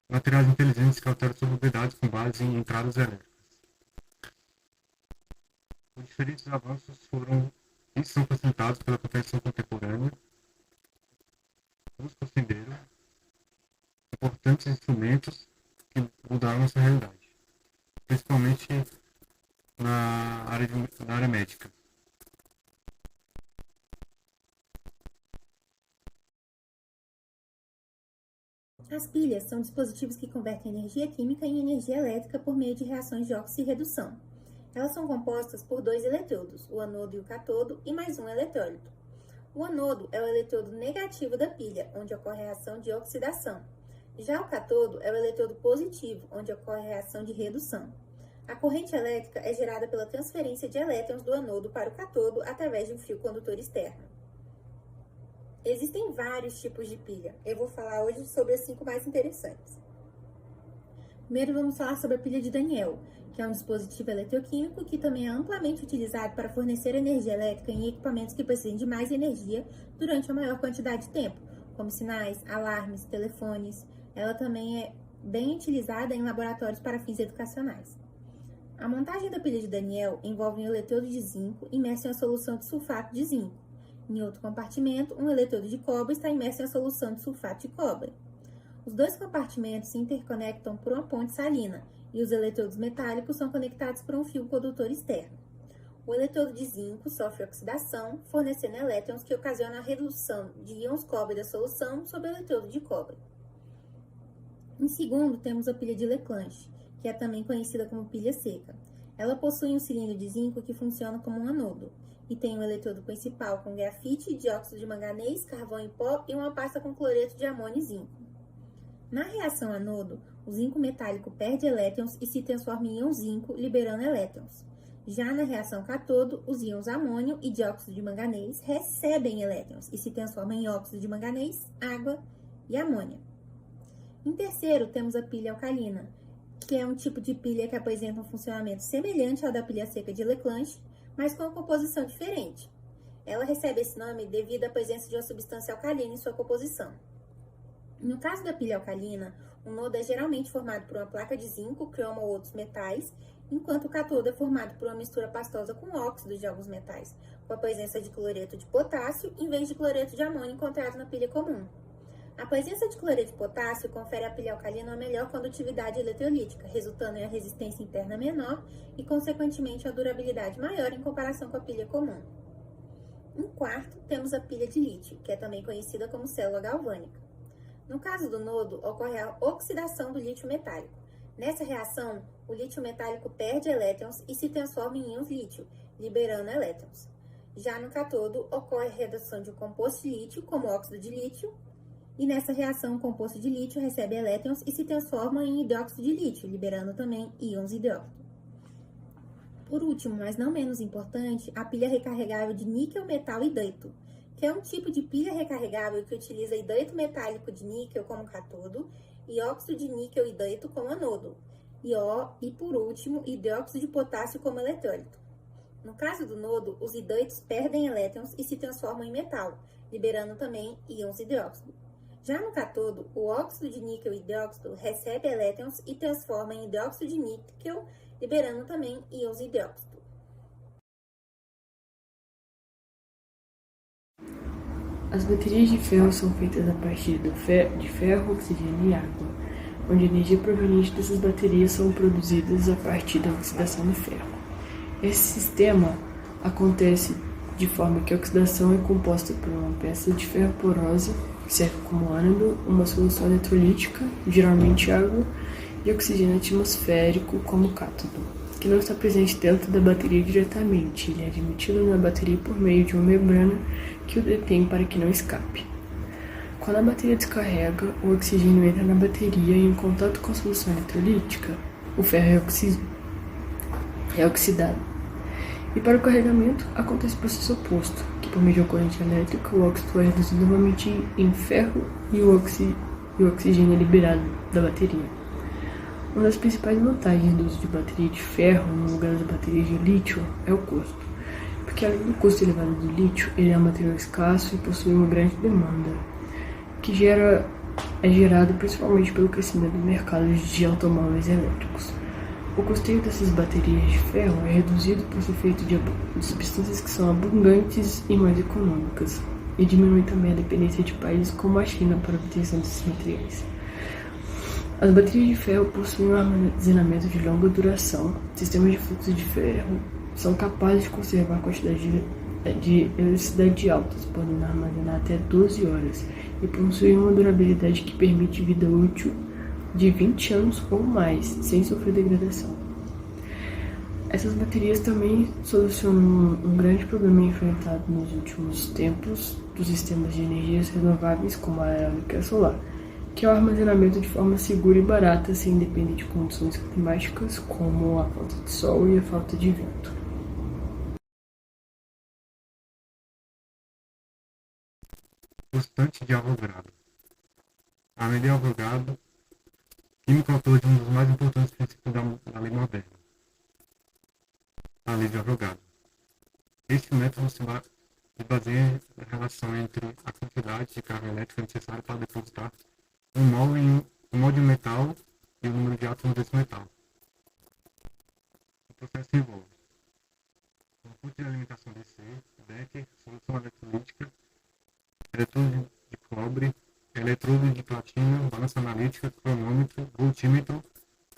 Materiais inteligentes que alteram propriedades com base em entradas elétricas. Os diferentes avanços foram e são facilitados pela compreensão contemporânea, nos consideram importantes instrumentos que mudaram nossa realidade, principalmente na área médica. As pilhas são dispositivos que convertem energia química em energia elétrica por meio de reações de oxirredução. Elas são compostas por 2 eletrodos, o anodo e o catodo, e mais um eletrólito. O anodo é o eletrodo negativo da pilha, onde ocorre a reação de oxidação. Já o catodo é o eletrodo positivo, onde ocorre a reação de redução. A corrente elétrica é gerada pela transferência de elétrons do anodo para o catodo através de um fio condutor externo. Existem vários tipos de pilha. Eu vou falar hoje sobre as 5 mais interessantes. Primeiro vamos falar sobre a pilha de Daniell, que é um dispositivo eletroquímico que também é amplamente utilizado para fornecer energia elétrica em equipamentos que precisem de mais energia durante uma maior quantidade de tempo, como sinais, alarmes, telefones. Ela também é bem utilizada em laboratórios para fins educacionais. A montagem da pilha de Daniell envolve um eletrodo de zinco imerso em uma solução de sulfato de zinco. Em outro compartimento, um eletrodo de cobre está imerso em uma solução de sulfato de cobre. Os 2 compartimentos se interconectam por uma ponte salina e os eletrodos metálicos são conectados por um fio condutor externo. O eletrodo de zinco sofre oxidação, fornecendo elétrons que ocasionam a redução de íons cobre da solução sobre o eletrodo de cobre. Em segundo, temos a pilha de Leclanche, que é também conhecida como pilha seca. Ela possui um cilindro de zinco que funciona como um anodo, e tem um eletrodo principal com grafite, dióxido de manganês, carvão em pó e uma pasta com cloreto de amônio e zinco. Na reação anodo, o zinco metálico perde elétrons e se transforma em íon zinco, liberando elétrons. Já na reação catodo, os íons amônio e dióxido de manganês recebem elétrons e se transformam em óxido de manganês, água e amônia. Em terceiro, temos a pilha alcalina, que é um tipo de pilha que apresenta um funcionamento semelhante ao da pilha seca de Leclanche, mas com uma composição diferente. Ela recebe esse nome devido à presença de uma substância alcalina em sua composição. No caso da pilha alcalina, o nodo é geralmente formado por uma placa de zinco, cromo ou outros metais, enquanto o cátodo é formado por uma mistura pastosa com óxidos de alguns metais, com a presença de cloreto de potássio em vez de cloreto de amônio encontrado na pilha comum. A presença de cloreto de potássio confere à pilha alcalina uma melhor condutividade eletrolítica, resultando em uma resistência interna menor e, consequentemente, uma durabilidade maior em comparação com a pilha comum. Em quarto, temos a pilha de lítio, que é também conhecida como célula galvânica. No caso do nodo, ocorre a oxidação do lítio metálico. Nessa reação, o lítio metálico perde elétrons e se transforma em íons lítio, liberando elétrons. Já no cátodo, ocorre a redução de um composto de lítio, como óxido de lítio, e nessa reação o composto de lítio recebe elétrons e se transforma em hidróxido de lítio, liberando também íons hidróxido. Por último, mas não menos importante, a pilha recarregável de níquel metal hidreto, que é um tipo de pilha recarregável que utiliza hidreto metálico de níquel como cátodo e óxido de níquel hidreto como anodo, e por último, hidróxido de potássio como eletrólito. No caso do nodo, os hidretos perdem elétrons e se transformam em metal, liberando também íons hidróxido. Já no cátodo, o óxido de níquel hidróxido recebe elétrons e transforma em hidróxido de níquel, liberando também íons hidróxido. As baterias de ferro são feitas a partir de ferro, oxigênio e água, onde a energia proveniente dessas baterias são produzidas a partir da oxidação do ferro. Esse sistema acontece de forma que a oxidação é composta por uma peça de ferro porosa, que serve como ánodo, uma solução eletrolítica, geralmente água, e oxigênio atmosférico como cátodo, que não está presente dentro da bateria diretamente. Ele é admitido na bateria por meio de uma membrana que o detém para que não escape. Quando a bateria descarrega, o oxigênio entra na bateria e, em contato com a solução eletrolítica, o ferro é oxidado. E para o carregamento, acontece o processo oposto, que por meio de uma corrente elétrica, o óxido é reduzido novamente em ferro e o oxigênio é liberado da bateria. Uma das principais vantagens do uso de bateria de ferro no lugar das baterias de lítio é o custo, porque além do custo elevado do lítio, ele é um material escasso e possui uma grande demanda, que é gerado principalmente pelo crescimento do mercado de automóveis elétricos. O custeio dessas baterias de ferro é reduzido por ser feito de substâncias que são abundantes e mais econômicas, e diminui também a dependência de países como a China para a obtenção desses materiais. As baterias de ferro possuem um armazenamento de longa duração. Sistemas de fluxo de ferro são capazes de conservar a quantidade de eletricidade altas, podendo armazenar até 12 horas, e possuem uma durabilidade que permite vida útil de 20 anos ou mais, sem sofrer degradação. Essas baterias também solucionam um grande problema enfrentado nos últimos tempos dos sistemas de energias renováveis, como a eólica e a solar, que é o armazenamento de forma segura e barata, sem depender de condições climáticas, como a falta de sol e a falta de vento. Constante de Avogadro. A lei de Avogadro, químico autor de um dos mais importantes princípios da lei moderna, a lei de Avogadro. Este método se baseia na relação entre a quantidade de carga elétrica necessária para depositar um mol de um metal e o número de átomos desse metal. O processo envolve uma fonte de alimentação DC, Becker, solução eletrolítica, eletrodo de cobre, eletrodo de platina, balança analítica, cronômetro, voltímetro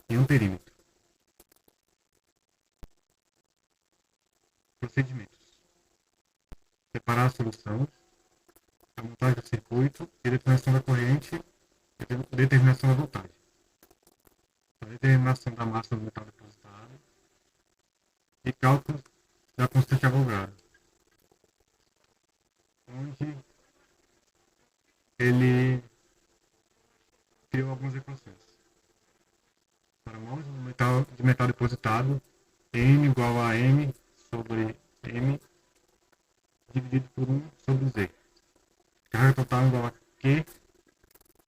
e amperímetro. Procedimentos: separar a solução, a montagem do circuito, determinação da corrente, determinação da voltagem, a determinação da massa do metal depositado e cálculo da constante Avogadro, onde ele criou algumas equações. Para mols de metal depositado, M igual a M sobre M dividido por 1 sobre Z. Carga total igual a Q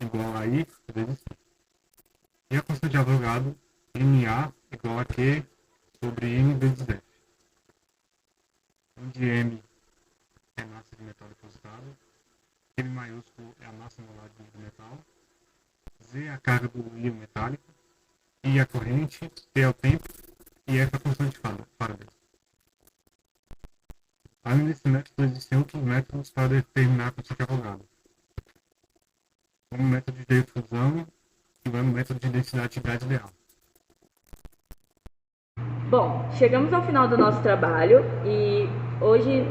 igual a I vezes C. E a constante de Avogadro, MA igual a Q sobre M vezes F. onde M é a massa de metal depositado, M maiúsculo é a massa molar do metal, Z é a carga do íon metálico, I é a corrente, T é o tempo e F é a constante de Faraday. Além desse método, existem outros métodos para determinar a constante de Avogadro, como o método de difusão e o método de densidade de gás ideal. Bom, chegamos ao final do nosso trabalho e hoje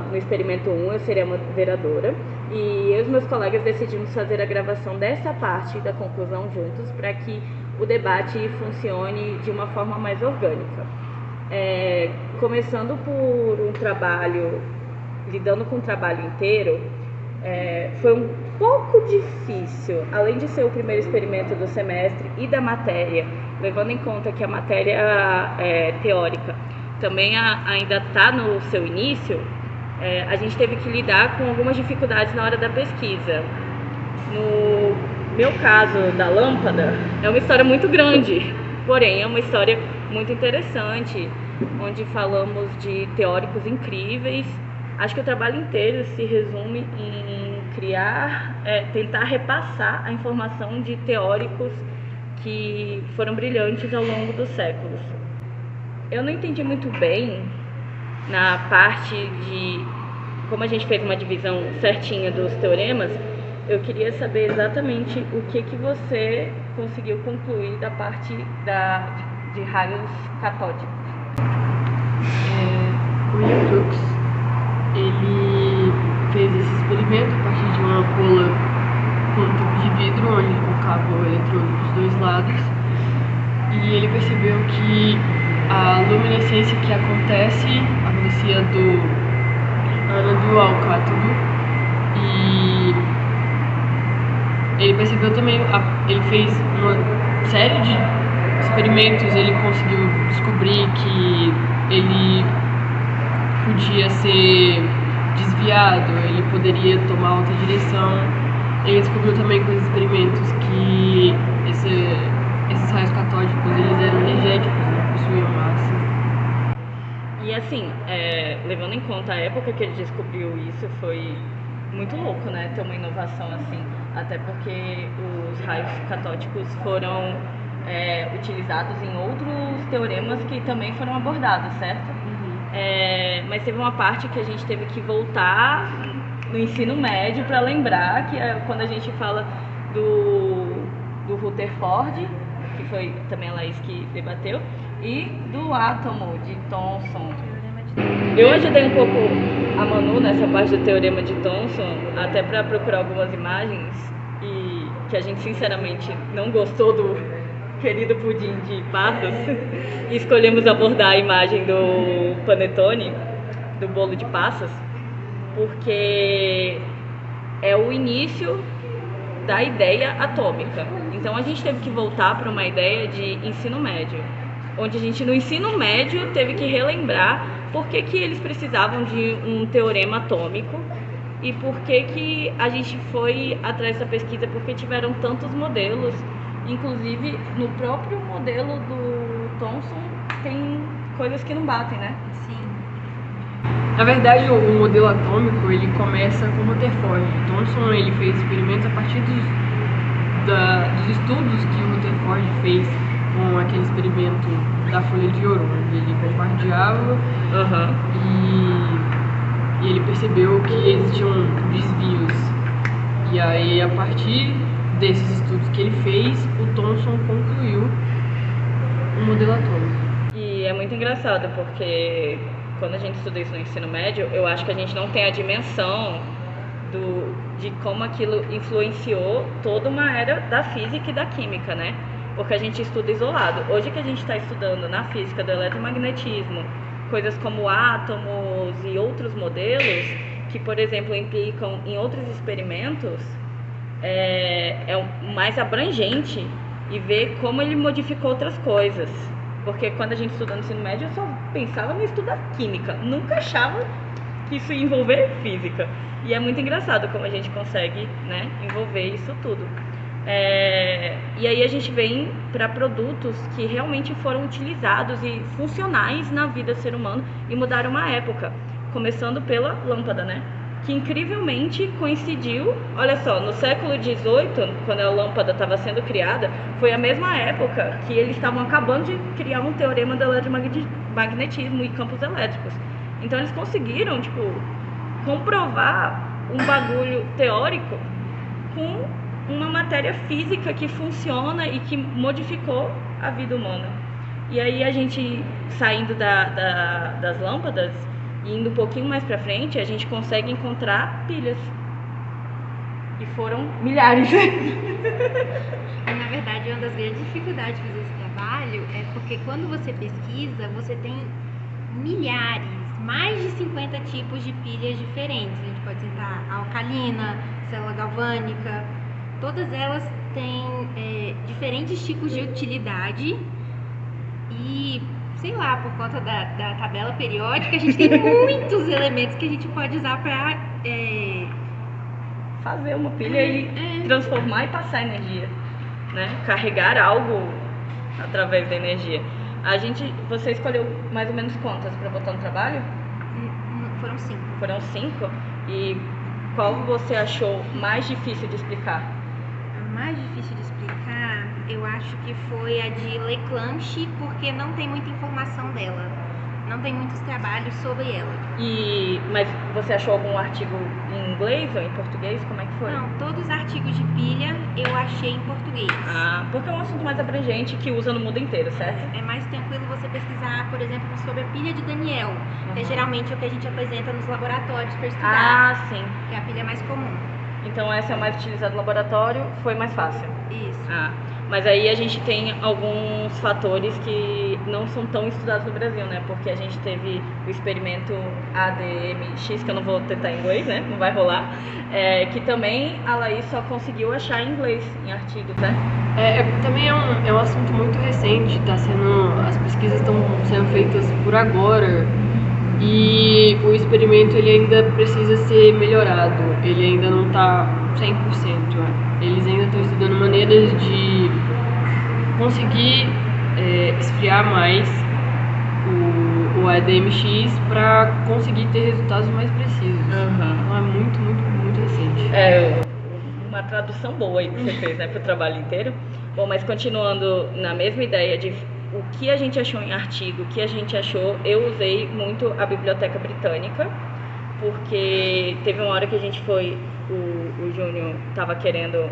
no experimento 1 eu serei a moderadora e eu e os meus colegas decidimos fazer a gravação dessa parte da conclusão juntos para que o debate funcione de uma forma mais orgânica. Começando por um trabalho, lidando com o trabalho inteiro, foi um pouco difícil, além de ser o primeiro experimento do semestre e da matéria, levando em conta que a matéria teórica também ainda está no seu início, a gente teve que lidar com algumas dificuldades na hora da pesquisa. No meu caso da lâmpada, é uma história muito grande, porém é uma história muito interessante, onde falamos de teóricos incríveis. Acho que o trabalho inteiro se resume em tentar repassar a informação de teóricos que foram brilhantes ao longo dos séculos. Eu não entendi muito bem na parte de como a gente fez uma divisão certinha dos teoremas. Eu queria saber exatamente o que você conseguiu concluir da parte de raios catódicos. O William Crookes, ele fez esse experimento a partir de uma ampola com um tubo de vidro onde o cabo eletrônico dos dois lados, e ele percebeu que a luminescência que acontecia do ânodo ao cátodo, e ele percebeu também, ele fez uma série de experimentos, ele conseguiu descobrir que ele podia ser desviado, ele poderia tomar outra direção. Ele descobriu também com os experimentos que esses raios catódicos eles eram energéticos, não possuíam massa. E assim, levando em conta a época que ele descobriu isso, foi muito louco, né? Ter uma inovação assim, até porque os raios catódicos foram utilizados em outros teoremas que também foram abordados, certo? Mas teve uma parte que a gente teve que voltar no ensino médio para lembrar que quando a gente fala do Rutherford, que foi também a Laís que debateu, e do átomo de Thomson. Eu ajudei um pouco a Manu nessa parte do teorema de Thomson, até para procurar algumas imagens, e que a gente sinceramente não gostou do querido pudim de passas, e escolhemos abordar a imagem do panetone, do bolo de passas, porque é o início da ideia atômica. Então a gente teve que voltar para uma ideia de ensino médio, onde a gente no ensino médio teve que relembrar por que eles precisavam de um teorema atômico e por que a gente foi atrás dessa pesquisa, porque tiveram tantos modelos. Inclusive, no próprio modelo do Thomson tem coisas que não batem, né? Sim. Na verdade, o modelo atômico ele começa com o Rutherford. Thomson ele fez experimentos a partir dos estudos que o Rutherford fez com aquele experimento da folha de ouro, onde ele bombardeava e ele percebeu que existiam desvios. E aí, a partir desses estudos que ele fez, o Thomson concluiu um modelo atômico. E é muito engraçado, porque quando a gente estuda isso no ensino médio, eu acho que a gente não tem a dimensão de como aquilo influenciou toda uma era da física e da química, né? Porque a gente estuda isolado. Hoje que a gente está estudando na física do eletromagnetismo, coisas como átomos e outros modelos, que, por exemplo, implicam em outros experimentos, é mais abrangente e ver como ele modificou outras coisas. Porque quando a gente estuda no ensino médio, eu só pensava no estudo da química, nunca achava que isso ia envolver física. E é muito engraçado como a gente consegue, né, envolver isso tudo. E aí a gente vem para produtos que realmente foram utilizados e funcionais na vida do ser humano e mudaram uma época, começando pela lâmpada, né? Que incrivelmente coincidiu, olha só, no século XVIII, quando a lâmpada estava sendo criada, foi a mesma época que eles estavam acabando de criar um teorema do eletromagnetismo e campos elétricos. Então eles conseguiram, tipo, comprovar um bagulho teórico com uma matéria física que funciona e que modificou a vida humana. E aí a gente, saindo das lâmpadas, e indo um pouquinho mais pra frente, a gente consegue encontrar pilhas. E foram milhares. Na verdade, uma das grandes dificuldades de fazer esse trabalho é porque quando você pesquisa, você tem milhares, mais de 50 tipos de pilhas diferentes. A gente pode citar a alcalina, célula galvânica, todas elas têm diferentes tipos de utilidade e, sei lá, por conta da tabela periódica, a gente tem muitos elementos que a gente pode usar para fazer uma pilha e transformar e passar energia, né? Carregar algo através da energia. Você escolheu mais ou menos quantas para botar no trabalho? Foram 5. Foram 5? E qual você achou mais difícil de explicar? A mais difícil de explicar, eu acho que foi a de Leclanche, porque não tem muita informação dela. Não tem muitos trabalhos sobre ela. Mas você achou algum artigo em inglês ou em português? Como é que foi? Não, todos os artigos de pilha eu achei em português. Ah, porque é um assunto mais abrangente que usa no mundo inteiro, certo? É mais tranquilo você pesquisar, por exemplo, sobre a pilha de Daniel, que é geralmente o que a gente apresenta nos laboratórios para estudar. Ah, sim. Que é a pilha mais comum. Então essa é a mais utilizada no laboratório, foi mais fácil. Isso. Ah, mas aí a gente tem alguns fatores que não são tão estudados no Brasil, né? Porque a gente teve o experimento ADMX, que eu não vou tentar em inglês, né? Não vai rolar. Que também a Laís só conseguiu achar em inglês, em artigos, né? Também é um assunto muito recente, as pesquisas estão sendo feitas por agora. E o experimento ele ainda precisa ser melhorado, ele ainda não está 100%. Eles ainda estão estudando maneiras de conseguir esfriar mais o ADMX para conseguir ter resultados mais precisos. Então é muito, muito, muito recente. Uma tradução boa aí que você fez, né, para o trabalho inteiro. Bom, mas continuando na mesma ideia de o que a gente achou em artigo, o que a gente achou, eu usei muito a Biblioteca Britânica, porque teve uma hora que a gente foi, o Júnior estava querendo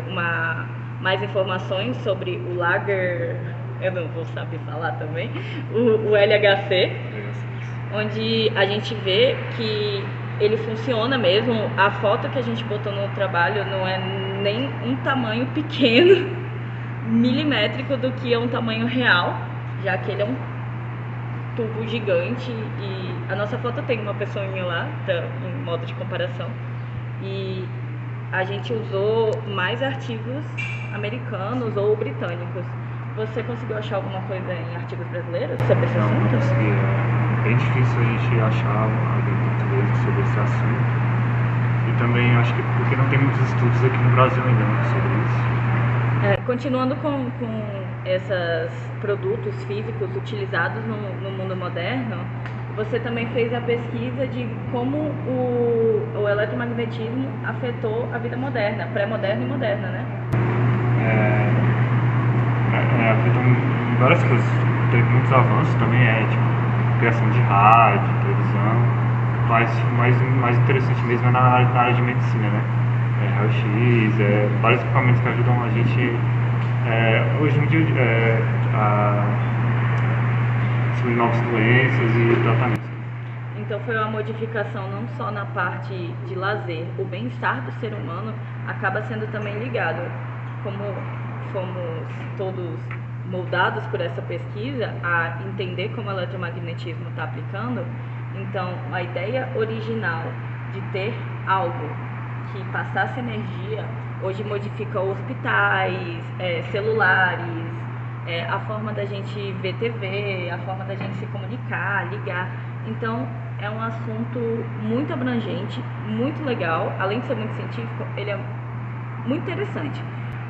mais informações sobre o Lager, eu não vou saber falar também, o LHC, onde a gente vê que ele funciona mesmo. A foto que a gente botou no trabalho não é nem um tamanho pequeno, milimétrico do que é um tamanho real, já que ele é um tubo gigante e a nossa foto tem uma pessoinha lá, em modo de comparação, e a gente usou mais artigos americanos ou britânicos. Você conseguiu achar alguma coisa em artigos brasileiros sobre esse assunto? Não consegui. É bem difícil a gente achar alguém português sobre esse assunto. E também acho que porque não tem muitos estudos aqui no Brasil ainda sobre isso. Continuando com esses produtos físicos utilizados no mundo moderno, você também fez a pesquisa de como o eletromagnetismo afetou a vida moderna, pré-moderna e moderna, né? Afetou em várias coisas. Teve muitos avanços também, tipo, criação de rádio, televisão, mas mais interessante mesmo é na área de medicina, né? Raio-X, vários equipamentos que ajudam a gente hoje em dia sobre novas doenças e tratamentos. Então foi uma modificação não só na parte de lazer, o bem-estar do ser humano acaba sendo também ligado. Como fomos todos moldados por essa pesquisa a entender como o eletromagnetismo está aplicando, então a ideia original de ter algo que passasse energia hoje modifica hospitais, celulares, a forma da gente ver TV, a forma da gente se comunicar, ligar. Então é um assunto muito abrangente, muito legal, além de ser muito científico, ele é muito interessante.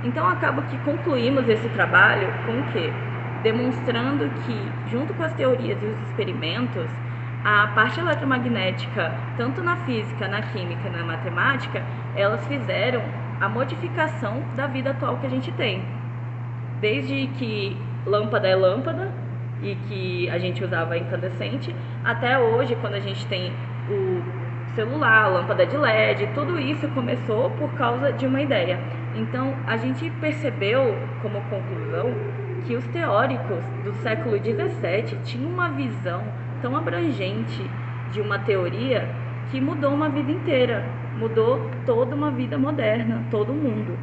Então acaba que concluímos esse trabalho com o quê? Demonstrando que, junto com as teorias e os experimentos, a parte eletromagnética, tanto na física, na química e na matemática, elas fizeram a modificação da vida atual que a gente tem. Desde que lâmpada é lâmpada e que a gente usava incandescente, até hoje, quando a gente tem o celular, a lâmpada de LED, tudo isso começou por causa de uma ideia. Então, a gente percebeu, como conclusão, que os teóricos do século XVII tinham uma visão tão abrangente de uma teoria que mudou uma vida inteira, mudou toda uma vida moderna, todo mundo.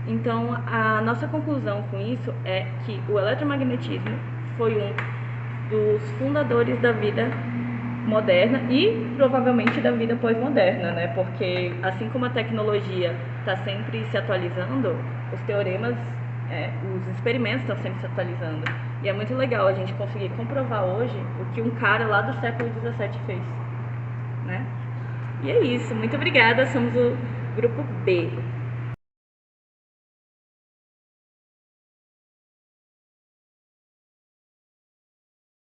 Então, a nossa conclusão com isso é que o eletromagnetismo foi um dos fundadores da vida moderna e provavelmente da vida pós-moderna, né? Porque assim como a tecnologia está sempre se atualizando, os teoremas, os experimentos estão sempre se atualizando. E é muito legal a gente conseguir comprovar hoje o que um cara lá do século XVII fez, né? E é isso. Muito obrigada. Somos o grupo B.